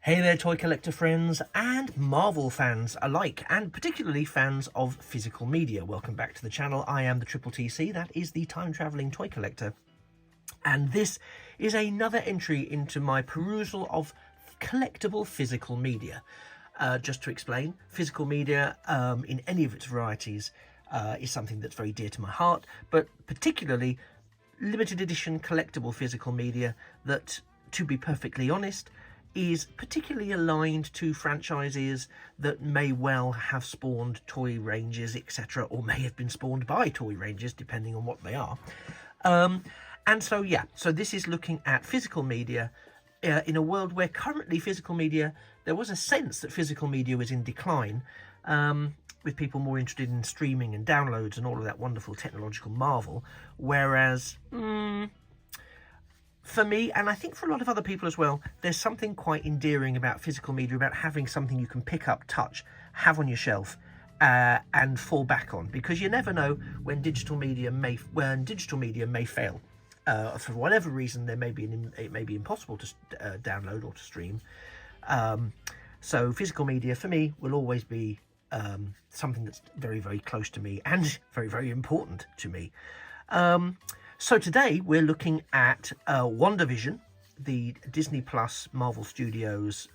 Hey there, toy collector friends and Marvel fans alike, and particularly fans of physical media. Welcome back to the channel. I am the Triple TC, that is the time-travelling toy collector. And this is another entry into my perusal of collectible physical media. Just to explain, physical media in any of its varieties is something that's very dear to my heart, but particularly limited edition collectible physical media that, to be perfectly honest, is particularly aligned to franchises that may well have spawned toy ranges, etc., or may have been spawned by toy ranges, depending on what they are. And so, yeah, so this is looking at physical media in a world where currently physical media, there was a sense that physical media was in decline, with people more interested in streaming and downloads and all of that wonderful technological marvel, whereas for me, and I think for a lot of other people as well, there's something quite endearing about physical media, about having something you can pick up, touch, have on your shelf, and fall back on, because you never know when digital media may fail. For whatever reason, it may be impossible to download or to stream. So physical media for me will always be something that's very, very close to me and very, very important to me. So today we're looking at WandaVision, the Disney Plus Marvel Studios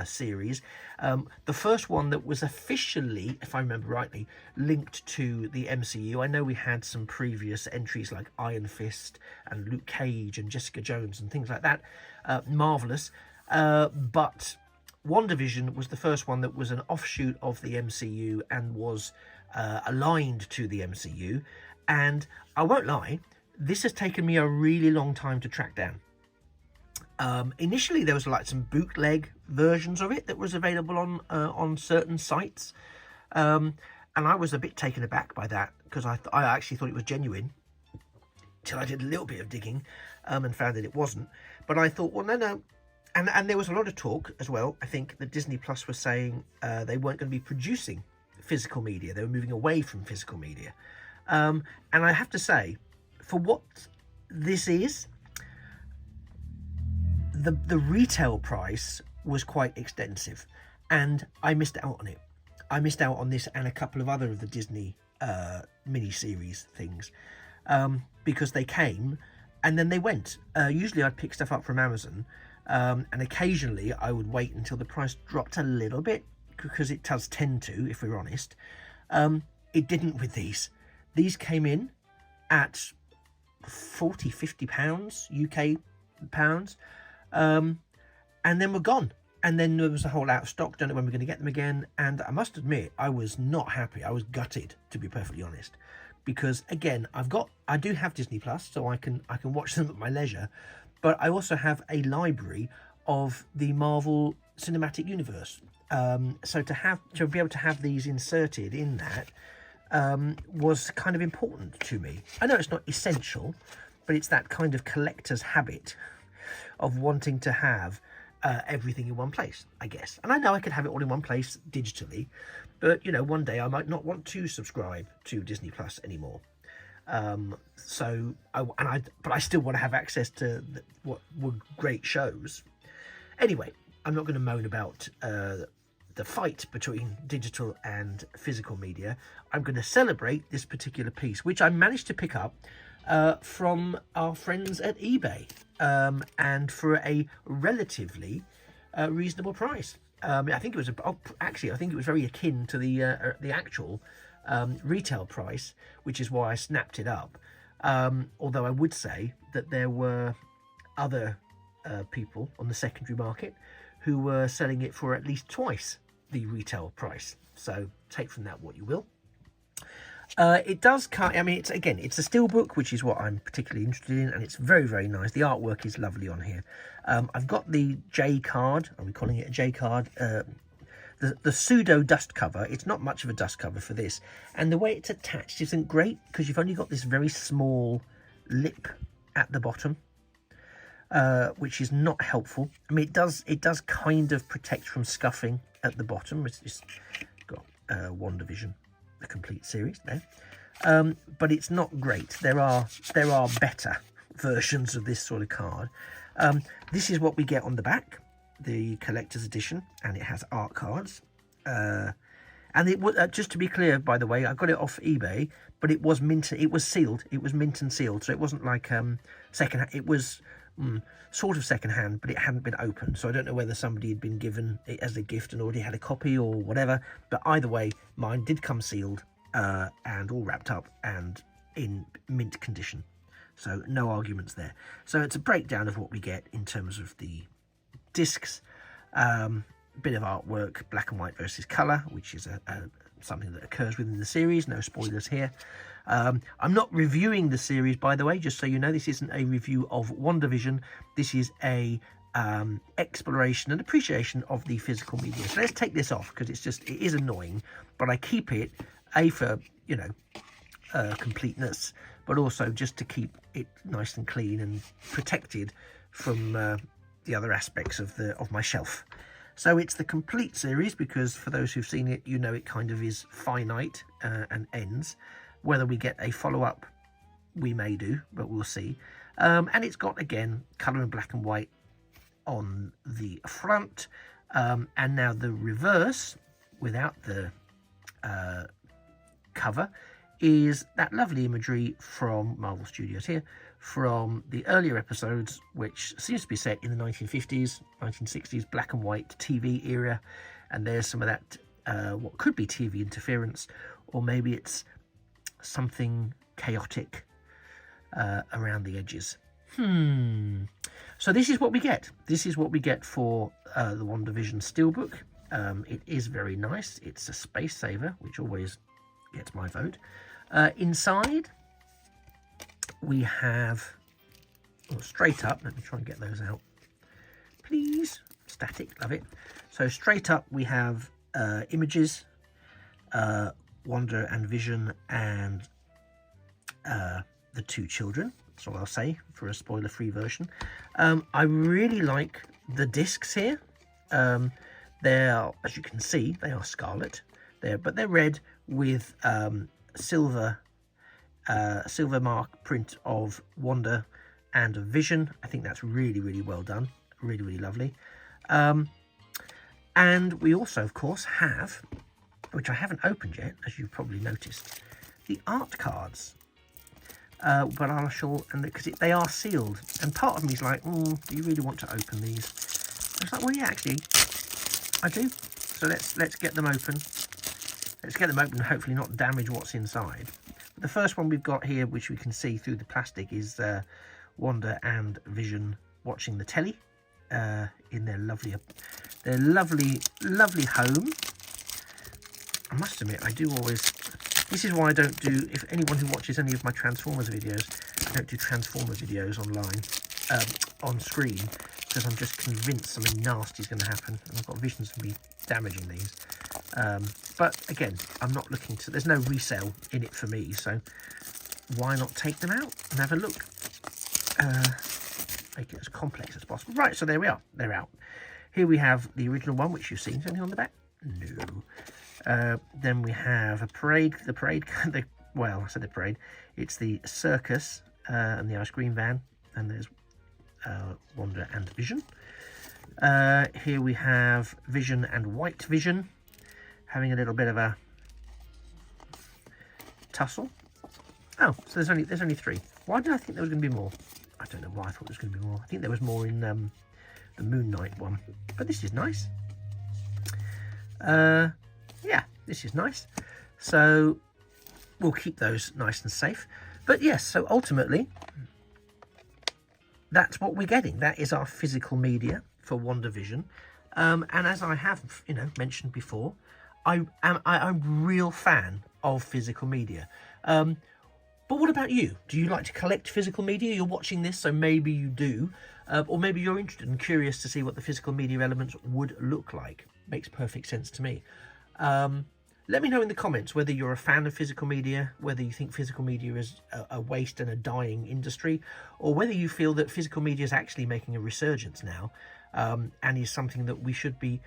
series. The first one that was officially, if I remember rightly, linked to the MCU. I know we had some previous entries like Iron Fist and Luke Cage and Jessica Jones and things like that. Marvellous. But WandaVision was the first one that was an offshoot of the MCU and was aligned to the MCU. And I won't lie, this has taken me a really long time to track down. Initially, there was like some bootleg versions of it that was available on certain sites, and I was a bit taken aback by that, because I actually thought it was genuine till I did a little bit of digging and found that it wasn't. But I thought, well, no, and there was a lot of talk as well. I think that Disney Plus was saying they weren't going to be producing physical media; they were moving away from physical media, and I have to say, for what this is, the retail price was quite extensive, and I missed out on it. I missed out on this and a couple of other of the Disney mini-series things, because they came and then they went. Usually I'd pick stuff up from Amazon, and occasionally I would wait until the price dropped a little bit, because it does tend to, if we're honest. It didn't with these. These came in at £40–50 UK pounds, and then we're gone, and then there was a whole out of stock. Don't know when we're going to get them again, and I must admit I was not happy. I was gutted, to be perfectly honest, because again, I do have Disney Plus, so I can watch them at my leisure, but I also have a library of the Marvel Cinematic Universe, so to be able to have these inserted in that was kind of important to me. I know it's not essential, but it's that kind of collector's habit of wanting to have everything in one place, I guess. And I know I could have it all in one place digitally, but, you know, one day I might not want to subscribe to Disney Plus anymore. But I still want to have access to what were great shows. Anyway, I'm not going to moan about the fight between digital and physical media. I'm going to celebrate this particular piece, which I managed to pick up from our friends at eBay, and for a relatively reasonable price. I think it was I think it was very akin to the actual retail price, which is why I snapped it up. Although I would say that there were other people on the secondary market who were selling it for at least twice the retail price. So take from that what you will. It does cut. I mean, it's a steelbook, which is what I'm particularly interested in, and it's very, very nice. The artwork is lovely on here. I've got the J card. Are we calling it a J card? The pseudo dust cover. It's not much of a dust cover for this, and the way it's attached isn't great, because you've only got this very small lip at the bottom, which is not helpful. I mean, it does kind of protect from scuffing at the bottom. It's got WandaVision, the complete series there, but it's not great. There are better versions of this sort of card. This is what we get on the back. the collector's edition, and it has art cards. And it was, just to be clear, by the way, I got it off eBay, but it was mint. It was sealed. It was mint and sealed, so it wasn't like second. It was sort of second hand, but it hadn't been opened. So I don't know whether somebody had been given it as a gift and already had a copy or whatever. But either way, mine did come sealed and all wrapped up and in mint condition. So no arguments there. So it's a breakdown of what we get in terms of the discs. Bit of artwork, black and white versus colour, which is something that occurs within the series. No spoilers here. I'm not reviewing the series, by the way, just so you know. This isn't a review of WandaVision. This is a exploration and appreciation of the physical media. So let's take this off, because it is annoying, but I keep it for completeness, but also just to keep it nice and clean and protected from the other aspects of my shelf. So it's the complete series, because for those who've seen it, you know it kind of is finite and ends. Whether we get a follow-up, we may do, but we'll see. And it's got, again, colour in black and white on the front. And now the reverse, without the cover, is that lovely imagery from Marvel Studios here, from the earlier episodes, which seems to be set in the 1950s, 1960s, black and white TV era. And there's some of that, what could be TV interference, or maybe it's something chaotic around the edges. So this is what we get. This is what we get for the WandaVision Steelbook. It is very nice. It's a space saver, which always gets my vote. Inside, we have, straight up, let me try and get those out, please. Static, love it. So straight up, we have images, Wanda and Vision and the two children. That's all I'll say for a spoiler-free version. I really like the discs here. They're, as you can see, they are scarlet. But they're red with silver mark print of Wanda and of Vision. I think that's really, really well done. Really, really lovely. And we also, of course, have, which I haven't opened yet, as you've probably noticed, the art cards. But I'm sure, and because they are sealed, and part of me is like, do you really want to open these? I was like, well, yeah, actually, I do. So let's get them open. Let's get them open and hopefully not damage what's inside. But the first one we've got here, which we can see through the plastic, is Wanda and Vision watching the telly in their lovely home. I must admit, I do always... This is why I don't do... If anyone who watches any of my Transformers videos, I don't do Transformer videos online, on screen, because I'm just convinced something nasty is going to happen. And I've got visions of me damaging these. But again, I'm not looking to... There's no resale in it for me, so why not take them out and have a look? Make it as complex as possible. Right, so there we are. They're out. Here we have the original one, which you've seen. Is anything on the back? No. Then we have a parade. Well, I said the parade. It's the circus and the ice cream van. And there's Wanda and Vision. Here we have Vision and White Vision having a little bit of a tussle. Oh, so there's only three. Why did I think there was going to be more? I don't know why I thought there was going to be more. I think there was more in the Moon Knight one. But this is nice. Yeah, this is nice. So we'll keep those nice and safe. But yes, so ultimately, that's what we're getting. That is our physical media for WandaVision. And as I have, mentioned before, I'm a real fan of physical media. But what about you? Do you like to collect physical media? You're watching this, so maybe you do. Or maybe you're interested and curious to see what the physical media elements would look like. Makes perfect sense to me. Let me know in the comments whether you're a fan of physical media, whether you think physical media is a waste and a dying industry, or whether you feel that physical media is actually making a resurgence now, and is something that we should be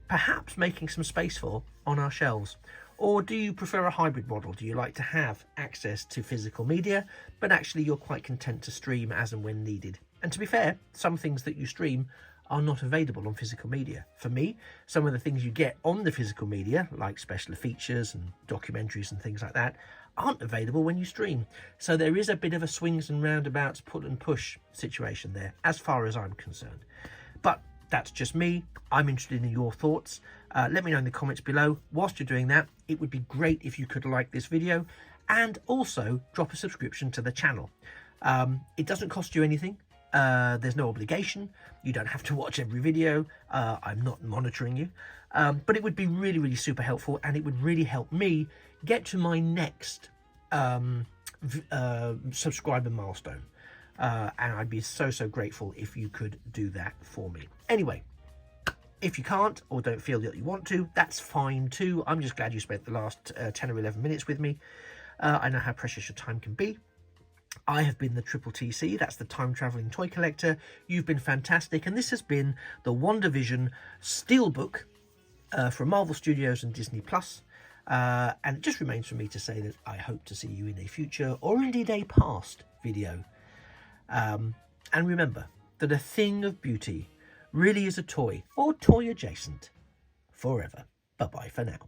perhaps making some space for on our shelves. Or do you prefer a hybrid model? Do you like to have access to physical media, but actually you're quite content to stream as and when needed? And to be fair, some things that you stream are not available on physical media. For me, some of the things you get on the physical media, like special features and documentaries and things like that, aren't available when you stream. So there is a bit of a swings and roundabouts, pull and push situation there, as far as I'm concerned. But that's just me. I'm interested in your thoughts. Let me know in the comments below. Whilst you're doing that, it would be great if you could like this video and also drop a subscription to the channel. It doesn't cost you anything. There's no obligation. You don't have to watch every video. I'm not monitoring you. But it would be really, really super helpful, and it would really help me get to my next subscriber milestone. And I'd be so grateful if you could do that for me. Anyway, if you can't or don't feel that you want to, that's fine too. I'm just glad you spent the last 10 or 11 minutes with me. I know how precious your time can be. I have been the Triple TC, that's the time traveling toy collector. You've been fantastic, and this has been the WandaVision Steelbook from Marvel Studios and Disney Plus. And it just remains for me to say that I hope to see you in a future or indeed a past video. And remember that a thing of beauty really is a toy or toy adjacent forever. Bye bye for now.